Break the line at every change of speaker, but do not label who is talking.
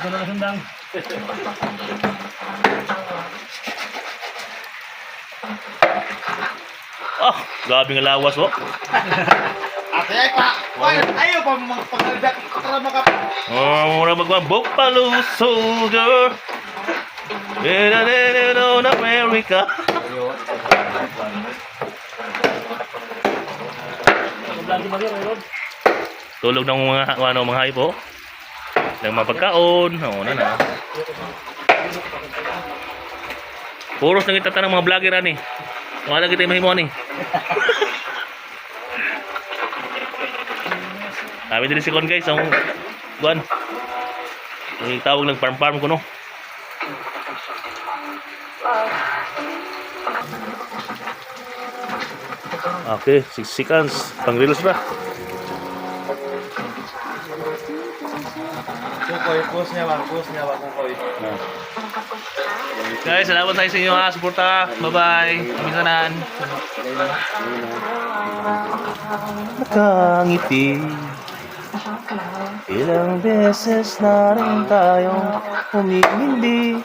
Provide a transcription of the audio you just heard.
Ito na sundang.
Oh, grabe nga lawas, oh.
Ate ay pa. Ayaw pa magpagdadak para makap.
Oh, mura Buffalo Soldier. In America. Tulog ng mga hayop, oh. Ng mga pagkaon. Oo, na. Puros nang itata ng mga vlogger, ani. Wala kita yung mahimo, ani. Kami din si Kon, guys. Ang buwan. Tawag ng farm ko, no. Okay, 6 seconds. Pang reels ba?
Kukoy, post niya ba kukoy.
Guys, salamat tayo sa inyo ha. Suporta. Bye-bye. Minsanan. Nakangiti. Ilang beses na rin tayong humimindi.